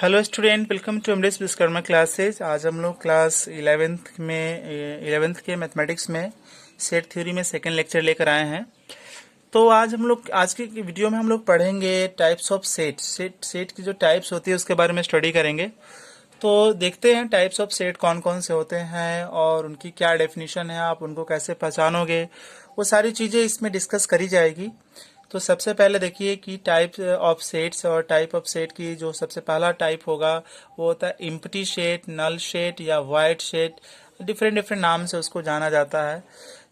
Hello student, welcome to एमडेस Vishwakarma classes. आज हम लोग क्लास 11th के मैथमेटिक्स में सेट थ्योरी में सेकंड लेक्चर लेकर आए हैं। तो आज की वीडियो में हम लोग पढ़ेंगे टाइप्स ऑफ सेट की जो टाइप्स होती है उसके बारे में स्टडी करेंगे। तो देखते हैं टाइप्स ऑफ सेट कौन कौन से होते हैं और उनकी क्या डेफिनेशन है, आप उनको कैसे पहचानोगे, वो सारी चीज़ें इसमें डिस्कस करी जाएगी। तो सबसे पहले देखिए कि टाइप ऑफ सेट्स, और टाइप ऑफ सेट की जो सबसे पहला टाइप होगा वो होता है एम्प्टी सेट, नल सेट या वाइड सेट। डिफरेंट डिफरेंट नाम से उसको जाना जाता है।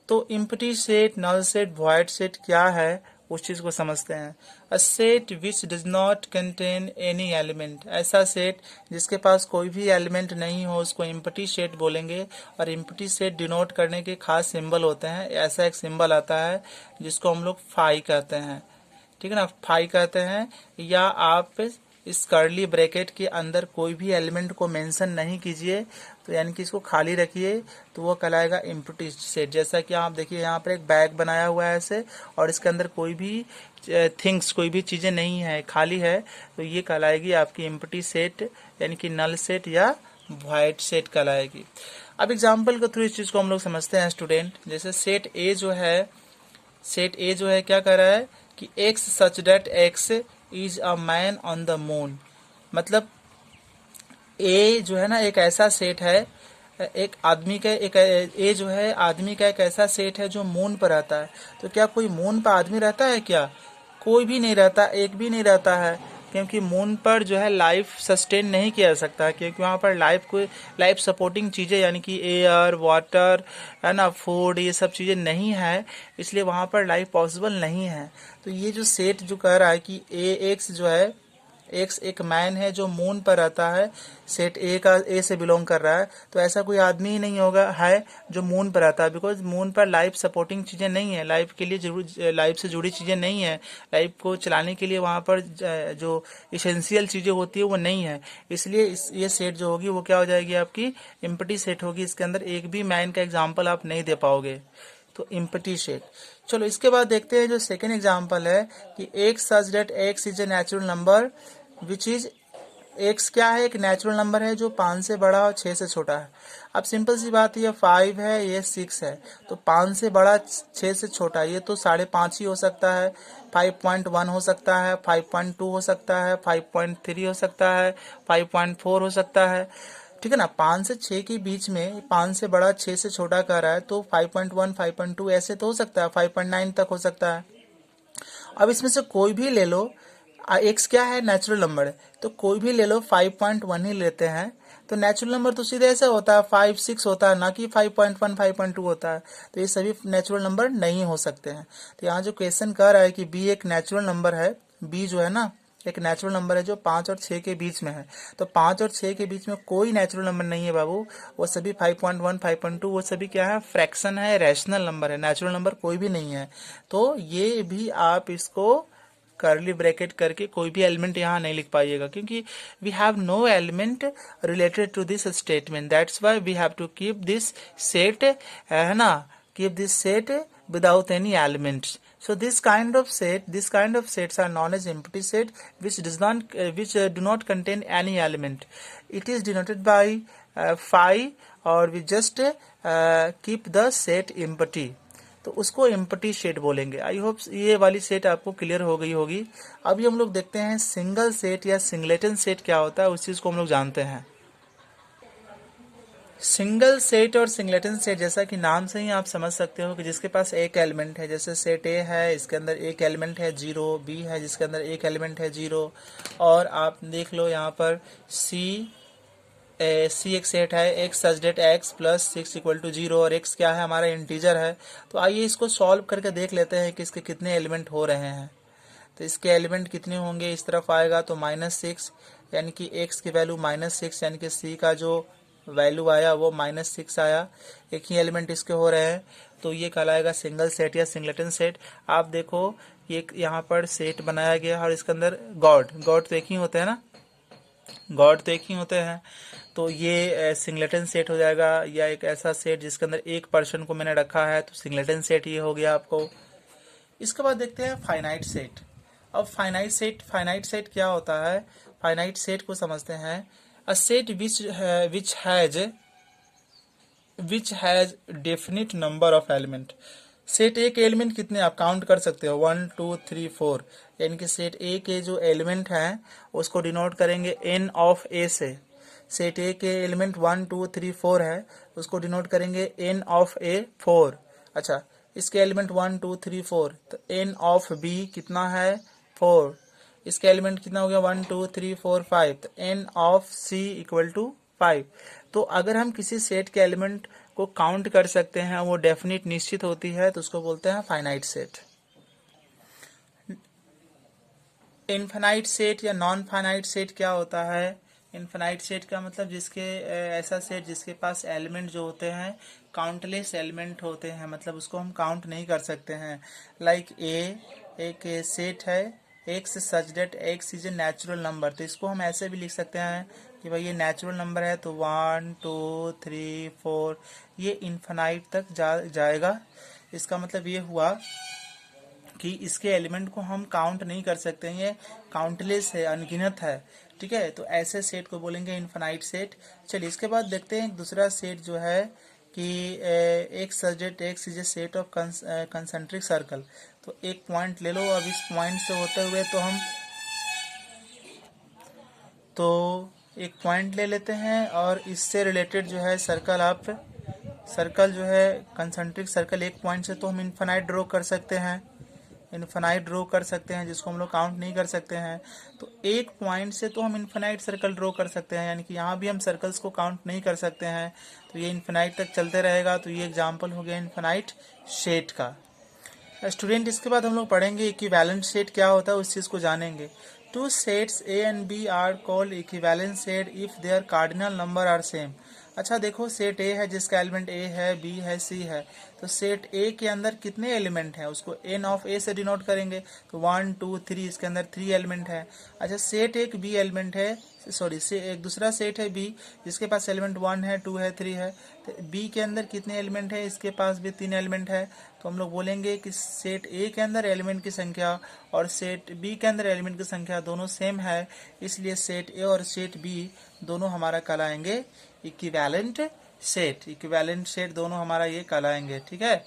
तो empty set, null set, void set क्या है उस चीज को समझते हैं। A set which does not contain any element, ऐसा सेट जिसके पास कोई भी एलिमेंट नहीं हो उसको एम्प्टी सेट बोलेंगे। और एम्प्टी सेट डिनोट करने के खास सिंबल होते हैं। ऐसा एक सिंबल आता है जिसको हम लोग फाई कहते हैं, ठीक है ना, फाई कहते हैं। या आप इस कर्ली ब्रैकेट के अंदर कोई भी एलिमेंट को मेंशन नहीं कीजिए, तो यानी कि इसको खाली रखिए, तो वो कहलाएगा एम्प्टी सेट। जैसा कि आप देखिए यहाँ पर एक बैग बनाया हुआ है ऐसे, और इसके अंदर कोई भी थिंग्स, कोई भी चीजें नहीं है, खाली है, तो ये कहलाएगी आपकी एम्प्टी सेट, यानी कि नल सेट या वाइड सेट कहलाएगी। अब एग्जाम्पल के थ्रू इस चीज को हम लोग समझते हैं स्टूडेंट। जैसे सेट ए जो है क्या कर रहा है कि x such that x is a man on the moon. मतलब ए जो है ना एक ऐसा सेट है, एक आदमी का एक ए जो है आदमी का एक ऐसा सेट है जो मून पर रहता है। तो क्या कोई मून पर आदमी रहता है? क्या कोई भी नहीं रहता, एक भी नहीं रहता है, क्योंकि मून पर जो है लाइफ सस्टेन नहीं किया जा सकता, क्योंकि वहाँ पर लाइफ सपोर्टिंग चीज़ें यानी कि एयर, वाटर, है ना, फूड, ये सब चीज़ें नहीं है, इसलिए वहाँ पर लाइफ पॉसिबल नहीं है। तो ये जो सेट जो कह रहा है कि ए एक्स जो है, एक्स एक मैन है जो मून पर रहता है, सेट ए से बिलोंग कर रहा है, तो ऐसा कोई आदमी ही नहीं होगा है जो मून पर रहता है, बिकॉज मून पर लाइफ सपोर्टिंग चीजें नहीं है, लाइफ के लिए जरूर लाइफ से जुड़ी चीजें नहीं है, लाइफ को चलाने के लिए वहां पर जो इसेंशियल चीजें होती है वो नहीं है। इसलिए ये सेट जो होगी वो क्या हो जाएगी, आपकी एम्प्टी सेट होगी। इसके अंदर एक भी मैन का एग्जाम्पल आप नहीं दे पाओगे, तो एम्प्टी सेट। चलो इसके बाद देखते हैं जो सेकेंड एग्जाम्पल है कि x such that x is a natural number which is, x क्या है, एक नेचुरल नंबर है जो 5 से बड़ा और 6 से छोटा है। अब सिंपल सी बात है, ये 5 है, ये 6 है, तो 5 से बड़ा 6 से छोटा, ये तो 5.5 ही हो सकता है, 5.1 हो सकता है, 5.2 हो सकता है, 5.3 हो सकता है, 5.4 हो सकता है, ठीक है ना। 5 से 6 के बीच में 5 से बड़ा 6 से छोटा कह रहा है, तो 5.1, 5.2 ऐसे तो हो सकता है, 5.9 तक हो सकता है। अब इसमें से कोई भी ले लो, एक्स क्या है, नेचुरल नंबर है, तो कोई भी ले लो, 5.1 ही लेते हैं, तो नेचुरल नंबर तो सीधे ऐसे होता है 5, 6 होता है, ना कि 5.1, 5.2 होता है। तो ये सभी नेचुरल नंबर नहीं हो सकते हैं। तो यहाँ जो क्वेश्चन कह रहा है कि बी एक नेचुरल नंबर है, बी जो है ना एक नेचुरल नंबर है जो 5 और 6 के बीच में है, तो 5 और 6 के बीच में कोई नेचुरल नंबर नहीं है बाबू, वो सभी 5.1, 5.2 वो सभी क्या है, फ्रैक्शन है, रैशनल नंबर है, नेचुरल नंबर कोई भी नहीं है। तो ये भी आप इसको कर्ली ब्रैकेट करके कोई भी एलिमेंट यहाँ नहीं लिख पाइएगा, क्योंकि we have no element related to this statement, that's why we have to keep this set, है ना, keep this set without any elements. So this kind of sets are known as empty set, which do not contain any element. It is denoted by phi, or we just keep the set empty. तो उसको empty set बोलेंगे। I hope ये वाली set आपको clear हो गई होगी। अभी हम लोग देखते हैं सिंगल सेट या सिंगलेटन सेट क्या होता है, उस चीज को हम लोग जानते हैं। सिंगल सेट और सिंगलेटन सेट, जैसा कि नाम से ही आप समझ सकते हो कि जिसके पास एक एलिमेंट है, जैसे सेट ए है, इसके अंदर एक एलिमेंट है 0, बी है जिसके अंदर एक एलिमेंट है 0, और आप देख लो यहाँ पर सी एक सेट है, x such that x plus 6 equal to 0, और एक्स क्या है, हमारा इंटीजर है। तो आइए इसको सॉल्व करके देख लेते हैं कि इसके कितने एलिमेंट हो रहे हैं। तो इसके एलिमेंट कितने होंगे, इस तरफ आएगा तो -6, यानी कि एक्स की वैल्यू -6, यानी कि सी का जो वैल्यू आया वो -6 आया, एक ही एलिमेंट इसके हो रहे हैं, तो ये कहलाएगा सिंगल सेट या सिंगलेटन सेट। आप देखो ये यहाँ पर सेट बनाया गया और इसके अंदर गॉड तो एक ही होते हैं ना, गॉड तो एक ही होते हैं, तो ये सिंगलेटन सेट हो जाएगा। या एक ऐसा सेट जिसके अंदर एक पर्सन को मैंने रखा है, तो सिंगलेटन सेट ये हो गया आपको। इसके बाद देखते हैं फाइनाइट सेट। अब फाइनाइट सेट क्या होता है, फाइनाइट सेट को समझते हैं। A set which has definite number of element. Set ए के एलिमेंट कितने आप काउंट कर सकते हो, 1 2 3 4, यानी कि सेट ए के जो एलिमेंट हैं उसको डिनोट करेंगे एन ऑफ ए से। सेट ए के एलिमेंट 1 2 3 4 है, उसको डिनोट करेंगे एन ऑफ ए 4। अच्छा, इसके एलिमेंट 1 2 3 4, तो एन ऑफ बी कितना है 4। इसके एलिमेंट कितना हो गया 1 2 3 4 5, तो n of C equal to 5। तो अगर हम किसी सेट के एलिमेंट को काउंट कर सकते हैं, वो डेफिनिट निश्चित होती है, तो उसको बोलते हैं फाइनाइट सेट। इनफाइनाइट सेट या नॉन फाइनाइट सेट क्या होता है? इनफाइनाइट सेट का मतलब ऐसा सेट जिसके पास एलिमेंट जो होते हैं काउंटलेस एलिमेंट होते हैं, मतलब उसको हम काउंट नहीं कर सकते हैं। लाइक एक सेट है x such that x is a natural number, तो इसको हम ऐसे भी लिख सकते हैं कि भाई ये नेचुरल नंबर है, तो 1 2 3 4 ये इनफाइनाइट तक जाएगा। इसका मतलब ये हुआ कि इसके एलिमेंट को हम काउंट नहीं कर सकते हैं, ये काउंटलेस है, अनगिनत है। ठीक है, तो ऐसे सेट को बोलेंगे इनफाइनाइट सेट। चलिए इसके बाद देखते हैं दूसरा सेट जो है कि एक subject x is A set of concentric circle. तो एक पॉइंट ले लो, अब इस पॉइंट से होते हुए एक पॉइंट ले लेते हैं और इससे रिलेटेड जो है सर्कल जो है कंसेंट्रिक सर्कल एक पॉइंट से तो हम इनफाइनाइट ड्रॉ कर सकते हैं, जिसको हम लोग काउंट नहीं कर सकते हैं। तो एक पॉइंट से तो हम इनफाइनाइट सर्कल ड्रॉ कर सकते हैं, यानी कि यहाँ भी हम सर्कल्स को काउंट नहीं कर सकते हैं, तो ये इनफाइनाइट तक चलते रहेगा। तो ये एग्जांपल हो गया इनफाइनाइट सेट का। स्टूडेंट, इसके बाद हम लोग पढ़ेंगे इक्विवेलेंट सेट क्या होता है, उस चीज़ को जानेंगे। Two sets A and B are called equivalent set if their cardinal number are same. अच्छा देखो, सेट ए है जिसका एलिमेंट ए है, बी है, सी है, तो सेट ए के अंदर कितने एलिमेंट हैं उसको एन ऑफ ए से डिनोट करेंगे, तो 1 2 3, इसके अंदर 3 एलिमेंट है। अच्छा, सेट एक बी एलिमेंट है, एक दूसरा सेट है बी जिसके पास एलिमेंट 1 है, 2 है, 3 है, तो बी के अंदर कितने एलिमेंट है, इसके पास भी 3 एलिमेंट है। तो हम लोग बोलेंगे कि सेट ए के अंदर एलिमेंट की संख्या और सेट बी के अंदर एलिमेंट की संख्या दोनों सेम है, इसलिए सेट ए और सेट बी दोनों हमारा कहलाएंगे इक्विवेलेंट सेट दोनों हमारा ये कहलाएंगे। ठीक है,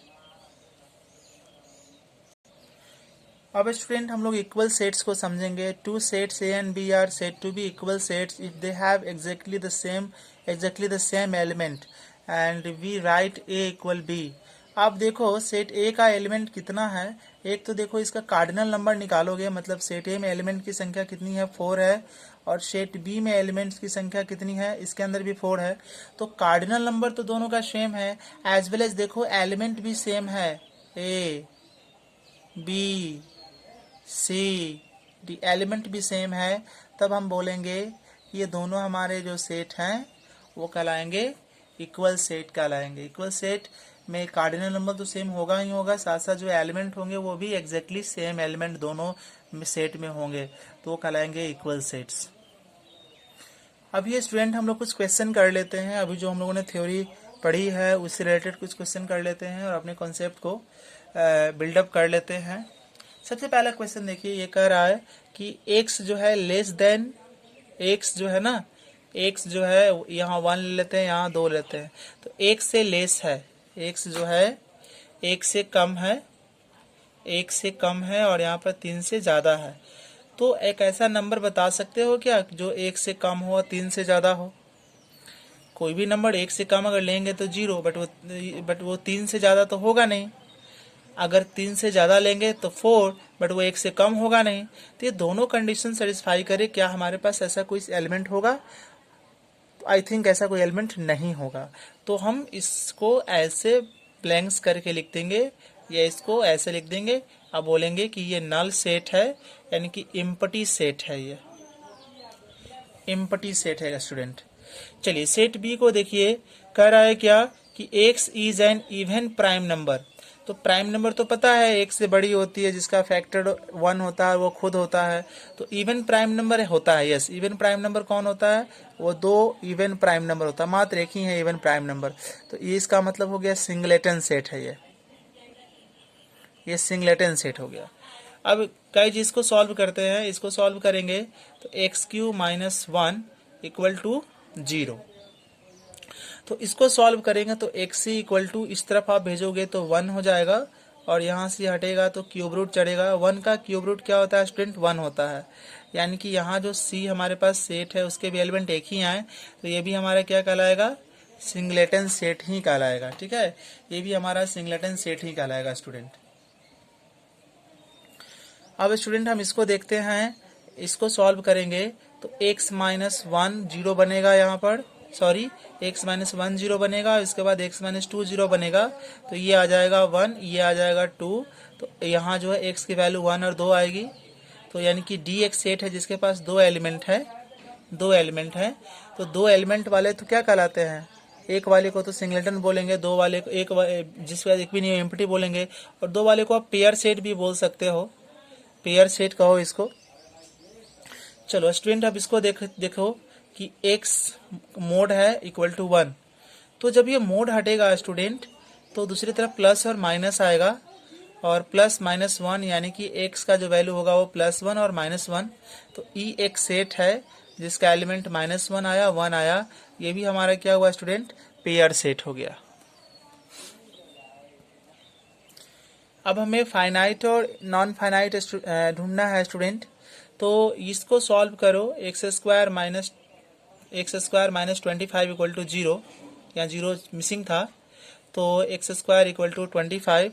अब स्टूडेंट हम लोग इक्वल सेट्स को समझेंगे। Two sets A and B are said to be equal sets if they have exactly the same element and we write A equal B. आप देखो सेट ए का एलिमेंट कितना है, एक तो देखो इसका कार्डिनल नंबर निकालोगे, मतलब सेट ए में एलिमेंट की संख्या कितनी है 4 है, और सेट बी में एलिमेंट्स की संख्या कितनी है, इसके अंदर भी 4 है, तो कार्डिनल नंबर तो दोनों का सेम है, एज वेल एज देखो एलिमेंट भी सेम है, A B C D element भी सेम है। तब हम बोलेंगे ये दोनों हमारे जो सेट हैं वो कहलाएंगे इक्वल सेट कहलाएंगे। इक्वल सेट में कार्डिनल नंबर तो सेम होगा ही होगा, साथ साथ जो एलिमेंट होंगे वो भी एग्जैक्टली सेम एलिमेंट दोनों सेट में होंगे, तो वो कहलाएंगे इक्वल सेट्स। अब ये स्टूडेंट हम लोग कुछ क्वेश्चन कर लेते हैं, अभी जो हम लोगों ने थ्योरी पढ़ी है उससे रिलेटेड कुछ क्वेश्चन कर लेते हैं और अपने कॉन्सेप्ट को बिल्डअप कर लेते हैं। सबसे पहला क्वेश्चन देखिए, ये कह रहा है कि x जो है लेस देन x जो है ना, x जो है यहाँ 1 ले लेते हैं, यहाँ 2 लेते हैं, तो x से लेस है, x जो है 1 से कम है, 1 से कम है और यहाँ पर 3 से ज़्यादा है। तो एक ऐसा नंबर बता सकते हो क्या जो 1 से कम हो और 3 से ज़्यादा हो? कोई भी नंबर 1 से कम अगर लेंगे तो 0, बट वो 3 से ज़्यादा तो होगा नहीं। अगर 3 से ज़्यादा लेंगे तो 4, बट वो 1 से कम होगा नहीं। तो ये दोनों कंडीशन सेटिस्फाई करे, क्या हमारे पास ऐसा कोई एलिमेंट होगा? आई थिंक ऐसा कोई एलिमेंट नहीं होगा। तो हम इसको ऐसे ब्लैंक्स करके लिख देंगे या इसको ऐसे लिख देंगे, अब बोलेंगे कि ये नल सेट है, यानी कि एम्प्टी सेट है, ये एम्प्टी सेट है स्टूडेंट। चलिए सेट बी को देखिए, कह रहा है क्या कि x is an even prime number. तो प्राइम नंबर तो पता है एक से बड़ी होती है, जिसका फैक्टर 1 होता है वो खुद होता है, तो इवन प्राइम नंबर होता है। यस, इवन प्राइम नंबर कौन होता है? वो 2 इवन प्राइम नंबर होता है, मात्र एक ही है इवन प्राइम नंबर। तो ये इसका मतलब हो गया सिंगलेटन सेट है, ये सिंगलेटन सेट हो गया। अब गाइज इसको सॉल्व करते हैं, इसको सॉल्व करेंगे तो x³ - 1 = 0। तो इसको सॉल्व करेंगे तो x = इस तरफ आप भेजोगे तो 1 हो जाएगा, और यहाँ से हटेगा तो क्यूब रूट चढ़ेगा। 1 का क्यूब रूट क्या होता है स्टूडेंट? 1 होता है। यानी कि यहाँ जो C हमारे पास सेट है उसके भी एलिमेंट एक ही आए, तो ये भी हमारा क्या कहलाएगा? सिंगलेटन सेट ही कहलाएगा। ठीक है, ये भी हमारा सिंगलेटन सेट ही कहलाएगा स्टूडेंट। अब स्टूडेंट हम इसको देखते हैं, इसको सॉल्व करेंगे तो x - 1 0 बनेगा, यहाँ पर सॉरी x - 1 0 बनेगा, इसके बाद x - 2 0 बनेगा, तो ये आ जाएगा 1, ये आ जाएगा 2, तो यहाँ जो है x की वैल्यू 1 और 2 आएगी। तो यानी कि D एक सेट है जिसके पास दो एलिमेंट है, तो दो एलिमेंट वाले तो क्या कहलाते हैं? एक वाले को तो सिंगलेटन बोलेंगे, दो वाले को जिसके बाद एक भी नहीं एम्प्टी बोलेंगे, और दो वाले को आप पेयर सेट भी बोल सकते हो, पेयर सेट कहो इसको। चलो स्टूडेंट अब इसको देखो कि x मोड है = 1, तो जब ये मोड हटेगा स्टूडेंट तो दूसरी तरफ प्लस और माइनस आएगा, और प्लस - 1 यानी कि x का जो वैल्यू होगा वो +1 और -1। तो E एक सेट है जिसका एलिमेंट -1 आया, 1 आया, ये भी हमारा क्या हुआ स्टूडेंट? पेयर सेट हो गया। अब हमें फाइनाइट और नॉन फाइनाइट ढूंढना है स्टूडेंट, तो इसको सॉल्व करो। x² - 25 = 0, यहाँ 0 मिसिंग था, तो x² = 25,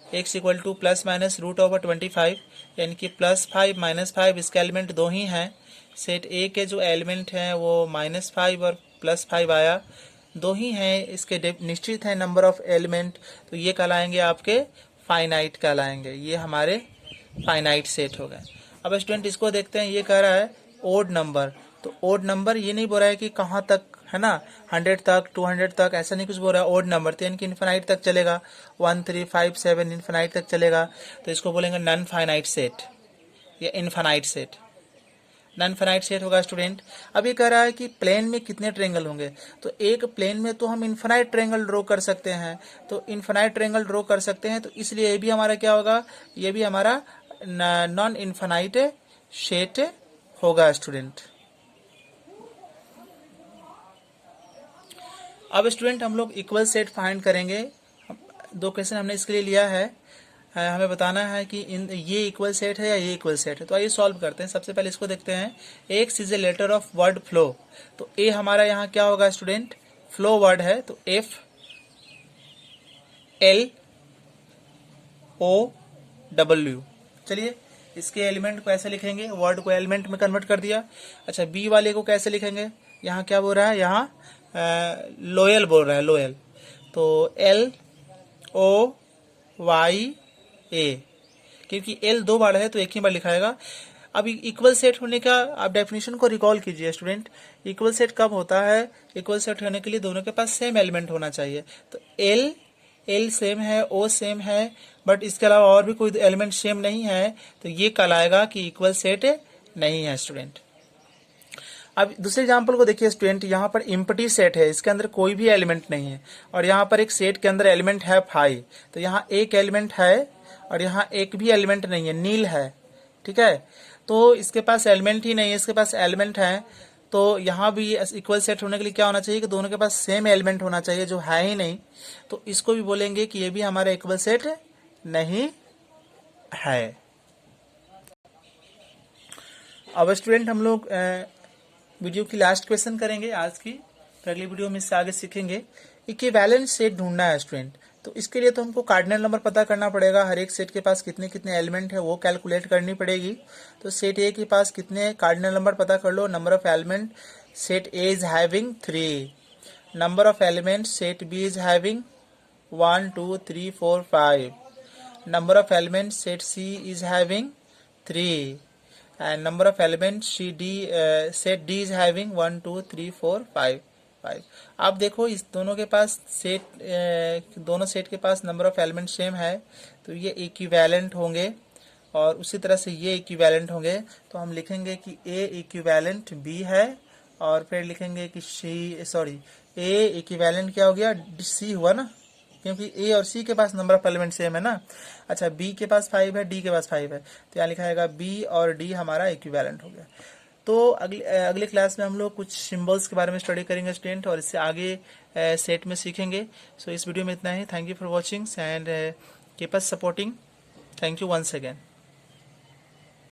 x = ±√/25, यानी कि +5 -5, इसके एलिमेंट दो ही हैं। सेट A के जो एलिमेंट हैं वो -5 और +5 आया, दो ही हैं, इसके निश्चित है नंबर ऑफ एलिमेंट, तो ये कहलाएंगे आपके फाइनाइट कहलाएंगे, ये हमारे फाइनाइट सेट हो गए। अब स्टूडेंट इसको देखते हैं, ये कह रहा है ओड नंबर, तो ओड नंबर ये नहीं बोल रहा है कि कहाँ तक है ना, 100 तक 200 तक ऐसा नहीं कुछ बोल रहा है। ओड नंबर तो यानी कि इनफाइनाइट तक चलेगा, 1 3 5 7 इनफाइनाइट तक चलेगा, तो इसको बोलेंगे नॉन फाइनाइट सेट या infinite set. Non finite set होगा स्टूडेंट। अब ये कह रहा है कि प्लेन में कितने ट्रायंगल होंगे, तो एक प्लेन में तो हम इनफाइनाइट ट्रायंगल ड्रॉ कर सकते हैं, तो इनफाइनाइट ट्रायंगल ड्रॉ कर सकते हैं, तो इसलिए ये भी हमारा क्या होगा? ये भी हमारा नॉन इनफाइनाइट सेट होगा स्टूडेंट। अब स्टूडेंट हम लोग इक्वल सेट फाइंड करेंगे। दो क्वेश्चन हमने इसके लिए लिया है, हमें बताना है कि ये इक्वल सेट है या ये इक्वल सेट है। तो आइए सॉल्व करते हैं। सबसे पहले इसको देखते हैं, x is a letter of word flow, तो ए हमारा यहाँ क्या होगा स्टूडेंट? फ्लो वर्ड है, तो F L O W। चलिए इसके एलिमेंट को ऐसे लिखेंगे, वर्ड को एलिमेंट में कन्वर्ट कर दिया। अच्छा, बी वाले को कैसे लिखेंगे? यहाँ क्या बोल रहा है? यहाँ लोयल बोल रहा है, लोयल, तो LOYA, क्योंकि L दो बार है तो एक ही बार लिखाएगा। अब इक्वल सेट होने का आप डेफिनेशन को रिकॉल कीजिए स्टूडेंट। इक्वल सेट कब होता है? इक्वल सेट होने के लिए दोनों के पास सेम एलिमेंट होना चाहिए, तो L सेम है, O सेम है, बट इसके अलावा और भी कोई एलिमेंट सेम नहीं है, तो ये कहलाएगा कि इक्वल सेट नहीं है स्टूडेंट। अब दूसरे एग्जाम्पल को देखिए स्टूडेंट, यहाँ पर इम्पटी सेट है, इसके अंदर कोई भी एलिमेंट नहीं है, और यहाँ पर एक सेट के अंदर एलिमेंट है 5, तो यहाँ एक एलिमेंट है और यहाँ एक भी एलिमेंट नहीं है, नील है। ठीक है, तो इसके पास एलिमेंट ही नहीं है, इसके पास एलिमेंट है, तो यहाँ भी इक्वल सेट होने के लिए क्या होना चाहिए कि दोनों के पास सेम एलिमेंट होना चाहिए, जो है ही नहीं, तो इसको भी बोलेंगे कि ये भी हमारा इक्वल सेट नहीं है। अब स्टूडेंट हम लोग वीडियो की लास्ट क्वेश्चन करेंगे आज की, तो अगली वीडियो में इससे आगे सीखेंगे। इक्विवेलेंट सेट ढूंढना है स्टूडेंट, तो इसके लिए तो हमको कार्डिनल नंबर पता करना पड़ेगा, हर एक सेट के पास कितने कितने एलिमेंट है वो कैलकुलेट करनी पड़ेगी। तो सेट ए के पास कितने कार्डिनल नंबर पता कर लो। Number of element set A is having 3, number of element set B is having 1 2 3 4 5, number of element set C is having 3, and number of elements set D is having 1 2 3 4 5 5। आप देखो इस दोनों के पास दोनों set के पास नंबर ऑफ एलिमेंट सेम है, तो ये इक्विवेलेंट होंगे, और उसी तरह से ये इक्विवेलेंट होंगे, तो हम लिखेंगे कि A इक्विवेलेंट B है, और फिर लिखेंगे कि A इक्विवेलेंट क्या हो गया? C हुआ ना, क्योंकि ए और सी के पास नंबर ऑफ एलिमेंट सेम है ना। अच्छा, बी के पास 5 है, डी के पास 5 है, तो यहाँ लिखा जाएगा बी और डी हमारा इक्विवेलेंट हो गया। तो अगले क्लास में हम लोग कुछ सिंबल्स के बारे में स्टडी करेंगे स्टूडेंट, और इससे आगे सेट में सीखेंगे। सो इस वीडियो में इतना ही। Thank you for watching and keep us supporting. Thank you once again.